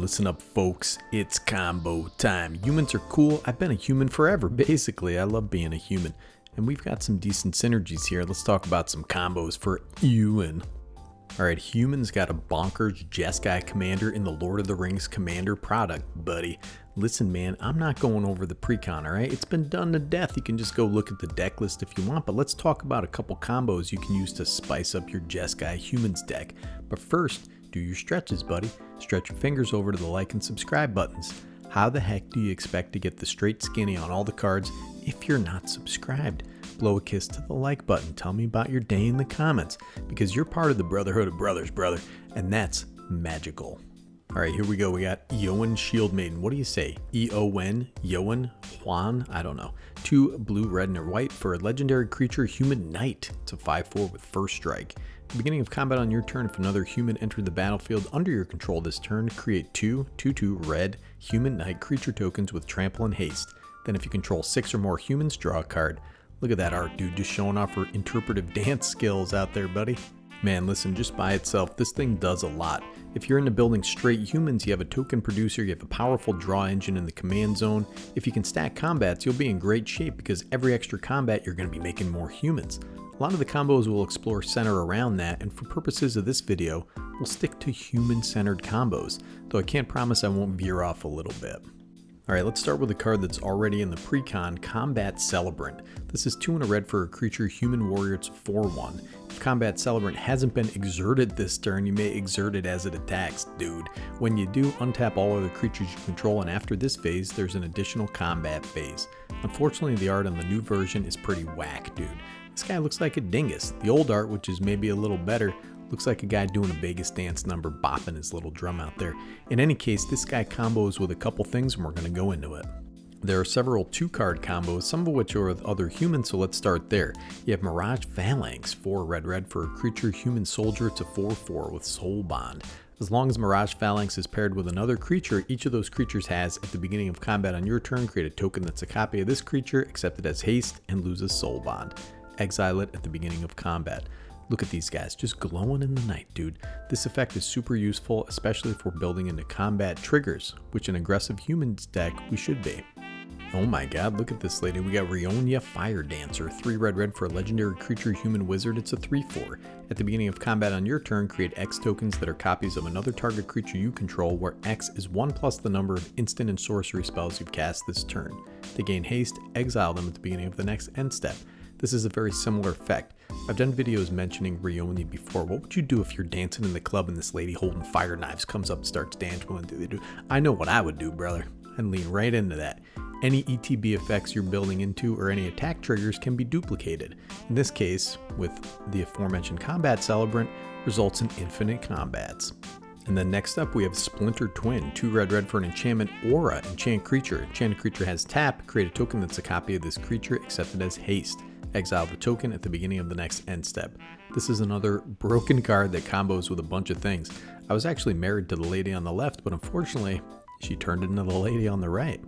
Listen up, folks. It's combo time. Humans are cool. I've been a human forever, basically. I love being a human. And we've got some decent synergies here. Let's talk about some combos for Eowyn. Alright, humans got a Bonkers Jeskai commander in the Lord of the Rings commander product, buddy. Listen, man, I'm not going over the precon, alright? It's been done to death. You can just go look at the deck list if you want, but let's talk about a couple combos you can use to spice up your Jeskai humans deck. But first, do your stretches, buddy. Stretch your fingers over to the like and subscribe buttons. How the heck do you expect to get the straight skinny on all the cards if you're not subscribed? Blow a kiss to the like button. Tell me about your day in the comments, because you're part of the Brotherhood of Brothers, brother, and that's magical. Alright, here we go. We got Eowyn Shield Maiden. What do you say? Eowyn, Juan? I don't know. 2 blue, red, and white for a legendary creature, human knight. It's a 5/4 with first strike. At the beginning of combat on your turn, if another human entered the battlefield under your control this turn, create 2 2/2 red human knight creature tokens with trample and haste. Then if you control 6 or more humans, draw a card. Look at that art, dude, just showing off her interpretive dance skills out there, buddy. Man, listen, just by itself, this thing does a lot. If you're into building straight humans, you have a token producer, you have a powerful draw engine in the command zone. If you can stack combats, you'll be in great shape, because every extra combat, you're going to be making more humans. A lot of the combos we'll explore center around that, and for purposes of this video, we'll stick to human-centered combos, though I can't promise I won't veer off a little bit. Alright, let's start with a card that's already in the precon, Combat Celebrant. This is 2 and a red for a creature, human warrior. It's 4/1. If Combat Celebrant hasn't been exerted this turn, you may exert it as it attacks, dude. When you do, untap all other creatures you control, and after this phase, there's an additional combat phase. Unfortunately, the art on the new version is pretty whack, dude. This guy looks like a dingus. The old art, which is maybe a little better, looks like a guy doing a Vegas dance number, bopping his little drum out there. In any case, this guy combos with a couple things, and we're going to go into it. There are several 2-card combos, some of which are with other humans, so let's start there. You have Mirage Phalanx, 4 red for a creature, human soldier. It's a 4/4 with Soul Bond. As long as Mirage Phalanx is paired with another creature, each of those creatures has, at the beginning of combat on your turn, create a token that's a copy of this creature, accept it as haste, and loses Soul Bond. Exile it at the beginning of combat. Look at these guys, just glowing in the night, dude. This effect is super useful, especially if we're building into combat triggers, which in aggressive humans deck we should be. Oh my god, look at this lady. We got Rionia Fire Dancer, 3 red for a legendary creature, human wizard. It's a 3/4. At the beginning of combat on your turn, create X tokens that are copies of another target creature you control, where X is 1 plus the number of instant and sorcery spells you've cast this turn. To gain haste, exile them at the beginning of the next end step. This is a very similar effect. I've done videos mentioning Rionia before. What would you do if you're dancing in the club and this lady holding fire knives comes up and starts dancing? What do they do? I know what I would do, brother. I'd lean right into that. Any ETB effects you're building into or any attack triggers can be duplicated. In this case, with the aforementioned Combat Celebrant, results in infinite combats. And then next up we have Splinter Twin, 2 red for an enchantment aura, enchant creature. Enchanted creature has tap, create a token that's a copy of this creature, accept it as haste. Exile the token at the beginning of the next end step. This is another broken card that combos with a bunch of things. I was actually married to the lady on the left, but unfortunately, she turned into the lady on the right.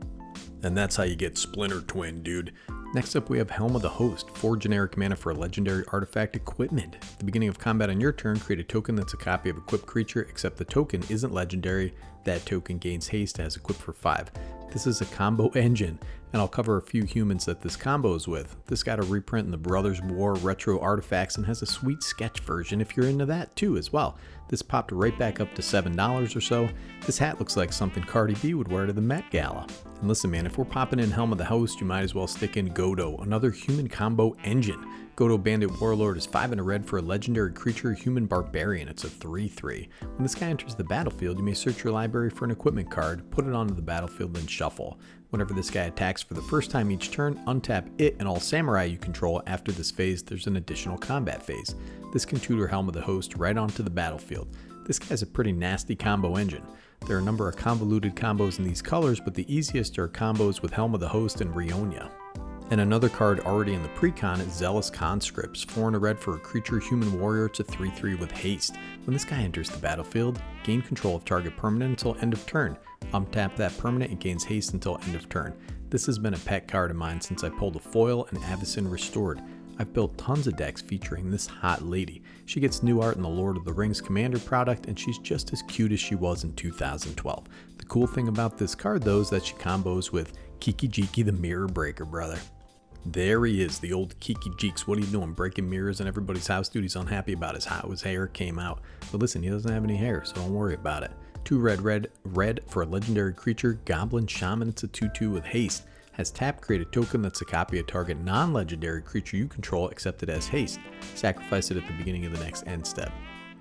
And that's how you get Splinter Twin, dude. Next up we have Helm of the Host, 4 generic mana for a legendary artifact equipment. At the beginning of combat on your turn, create a token that's a copy of equipped creature, except the token isn't legendary. That token gains haste as equipped for 5. This is a combo engine, and I'll cover a few humans that this combo is with. This got a reprint in the Brothers War Retro Artifacts and has a sweet sketch version if you're into that too as well. This popped right back up to $7 or so. This hat looks like something Cardi B would wear to the Met Gala. And listen, man, if we're popping in Helm of the Host, you might as well stick in Godo, another human combo engine. Godo Bandit Warlord is 5 and a red for a legendary creature, human barbarian. It's a 3/3. When this guy enters the battlefield, you may search your library for an equipment card, put it onto the battlefield, then shuffle. Whenever this guy attacks for the first time each turn, untap it and all samurai you control. After this phase, there's an additional combat phase. This can tutor Helm of the Host right onto the battlefield. This guy's a pretty nasty combo engine. There are a number of convoluted combos in these colors, but the easiest are combos with Helm of the Host and Rionia. And another card already in the precon is Zealous Conscripts, 4 and a red for a creature, human warrior. It's a 3/3 with haste. When this guy enters the battlefield, gain control of target permanent until end of turn. Untap that permanent, it gains haste until end of turn. This has been a pet card of mine since I pulled a foil and Avacyn Restored. I've built tons of decks featuring this hot lady. She gets new art in the Lord of the Rings Commander product, and she's just as cute as she was in 2012. The cool thing about this card though is that she combos with Kiki Jiki the Mirror Breaker, brother. There he is, the old Kiki Jeeks. What are you doing, breaking mirrors in everybody's house? Dude, he's unhappy about how his hair came out. But listen, he doesn't have any hair, so don't worry about it. 2 red for a legendary creature, Goblin Shaman. It's a 2/2 with haste. Has tap, create a token that's a copy of target non-legendary creature you control except it has haste. Sacrifice it at the beginning of the next end step.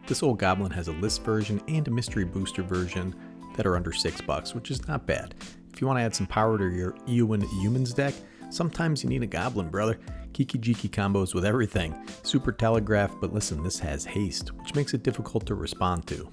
This old goblin has a list version and a mystery booster version that are under $6, which is not bad. If you want to add some power to your Eowyn Humans deck, sometimes you need a goblin, brother. Kiki Jiki combos with everything. Super telegraph, but listen, this has haste, which makes it difficult to respond to.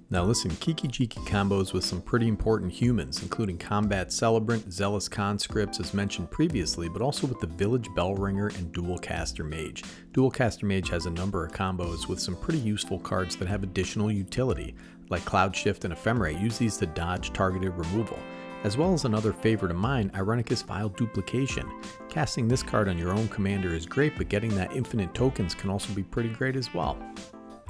Now listen, Kiki Jiki combos with some pretty important humans, including Combat Celebrant, Zealous Conscripts as mentioned previously, but also with the Village Bellringer and Dualcaster Mage. Dualcaster Mage has a number of combos with some pretty useful cards that have additional utility, like Cloud Shift and Ephemerate. Use these to dodge targeted removal. As well as another favorite of mine, Ironicus Vile Duplication. Casting this card on your own commander is great, but getting that infinite tokens can also be pretty great as well.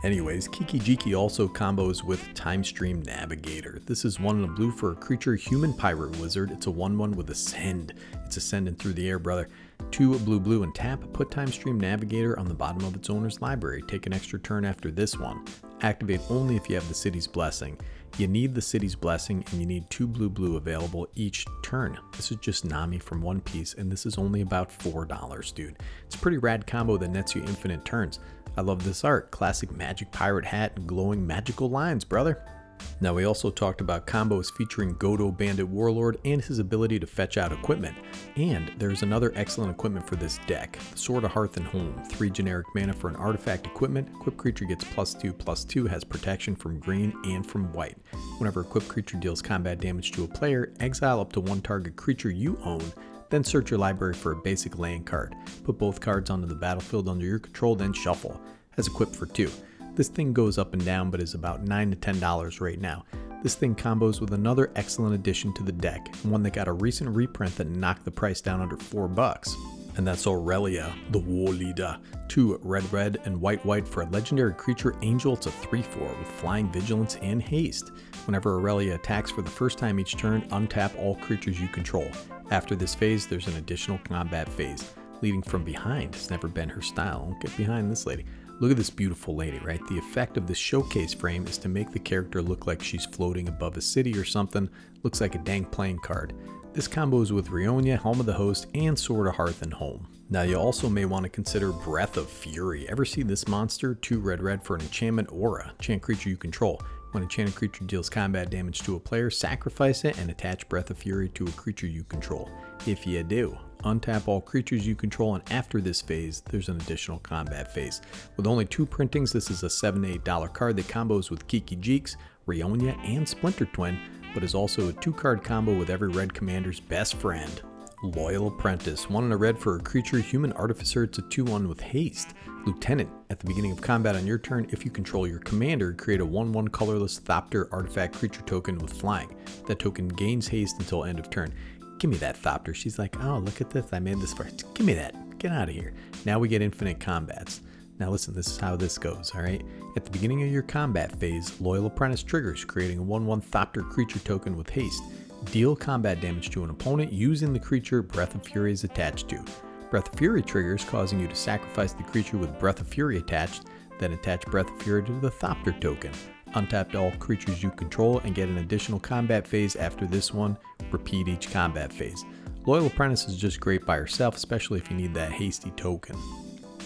Anyways, Kiki Jiki also combos with Time Stream Navigator. This is 1 in a blue for a creature human pirate wizard. It's a 1/1 with Ascend. It's ascending through the air, brother. 2 blue and tap. Put Time Stream Navigator on the bottom of its owner's library. Take an extra turn after this one. Activate only if you have the City's Blessing. You need the City's Blessing and you need 2 blue available each turn. This is just Nami from One Piece and this is only about $4, dude. It's a pretty rad combo that nets you infinite turns. I love this art. Classic magic pirate hat and glowing magical lines, brother. Now we also talked about combos featuring Godo Bandit Warlord and his ability to fetch out equipment. And there's another excellent equipment for this deck. Sword of Hearth and Home. 3 generic mana for an artifact equipment. Equipped creature gets +2/+2, has protection from green and from white. Whenever equipped creature deals combat damage to a player, exile up to 1 target creature you own, then search your library for a basic land card. Put both cards onto the battlefield under your control, then shuffle. Has equipped for 2. This thing goes up and down, but is about $9 to $10 right now. This thing combos with another excellent addition to the deck, and one that got a recent reprint that knocked the price down under $4. And that's Aurelia, the War Leader. 2 red and white for a legendary creature angel. It's a 3/4 with flying, vigilance, and haste. Whenever Aurelia attacks for the first time each turn, untap all creatures you control. After this phase, there's an additional combat phase. Leading from behind has never been her style. Don't get behind this lady. Look at this beautiful lady, right? The effect of this showcase frame is to make the character look like she's floating above a city or something. Looks like a dang playing card. This combos with Rionia, Helm of the Host, and Sword of Hearth and Home. Now you also may want to consider Breath of Fury. Ever see this monster? 2 red for an enchantment aura. Enchant creature you control. When an enchanted creature deals combat damage to a player, sacrifice it and attach Breath of Fury to a creature you control. If you do, untap all creatures you control, and after this phase, there's an additional combat phase. With only 2 printings, this is a $7 to $8 card that combos with Kiki Jeeks, Rionia, and Splinter Twin, but is also a 2-card combo with every red commander's best friend, Loyal Apprentice. 1 in a red for a creature, human artificer. It's a 2/1 with haste. Lieutenant. At the beginning of combat on your turn, if you control your commander, create a 1/1 colorless Thopter artifact creature token with flying. That token gains haste until end of turn. Give me that Thopter. She's like, oh, look at this. I made this for it. Give me that. Get out of here. Now we get infinite combats. Now listen, this is how this goes, alright? At the beginning of your combat phase, Loyal Apprentice triggers, creating a 1/1 Thopter creature token with haste. Deal combat damage to an opponent using the creature Breath of Fury is attached to. Breath of Fury triggers, causing you to sacrifice the creature with Breath of Fury attached, then attach Breath of Fury to the Thopter token. Untap all creatures you control and get an additional combat phase after this one. Repeat each combat phase. Loyal Apprentice is just great by herself, especially if you need that hasty token.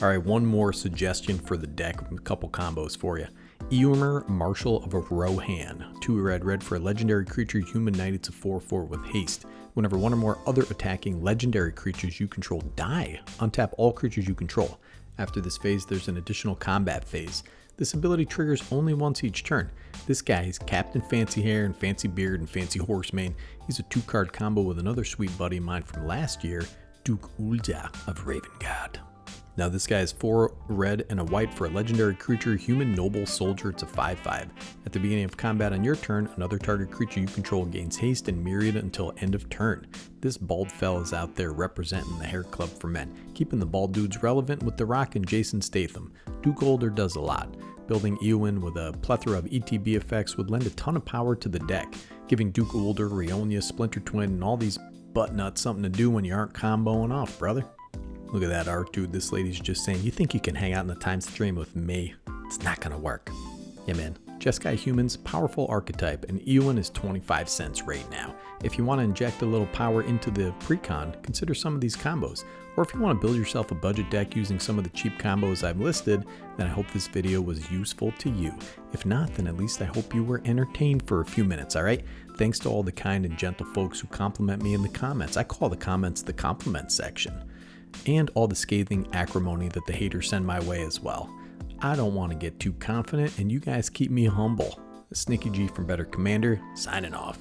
Alright, one more suggestion for the deck, a couple combos for you. Eowyn Marshall of Rohan. 2 red for a legendary creature, human knight. It's a 4/4 with haste. Whenever 1 or more other attacking legendary creatures you control die, untap all creatures you control. After this phase, there's an additional combat phase. This ability triggers only once each turn. This guy is Captain Fancy Hair and Fancy Beard and Fancy Horsemane. He's a 2-card combo with another sweet buddy of mine from last year, Dukulta of Raven God. Now this guy is 4 red and a white for a legendary creature, human noble soldier. It's a 5/5. At the beginning of combat on your turn, another target creature you control gains haste and myriad until end of turn. This bald fella's out there representing the hair club for men, keeping the bald dudes relevant with The Rock and Jason Statham. Duke Older does a lot. Building Eowyn with a plethora of ETB effects would lend a ton of power to the deck, giving Duke Older, Rionia, Splinter Twin, and all these butt nuts something to do when you aren't comboing off, brother. Look at that art, dude. This lady's just saying, you think you can hang out in the time stream with me? It's not gonna work. Yeah, man. Jeskai Humans, powerful archetype, and Eowyn is 25 cents right now. If you want to inject a little power into the precon, consider some of these combos. Or if you want to build yourself a budget deck using some of the cheap combos I've listed, then I hope this video was useful to you. If not, then at least I hope you were entertained for a few minutes, alright? Thanks to all the kind and gentle folks who compliment me in the comments. I call the comments the compliment section. And all the scathing acrimony that the haters send my way as well. I don't want to get too confident, and you guys keep me humble. Snicky G from Better Commander, signing off.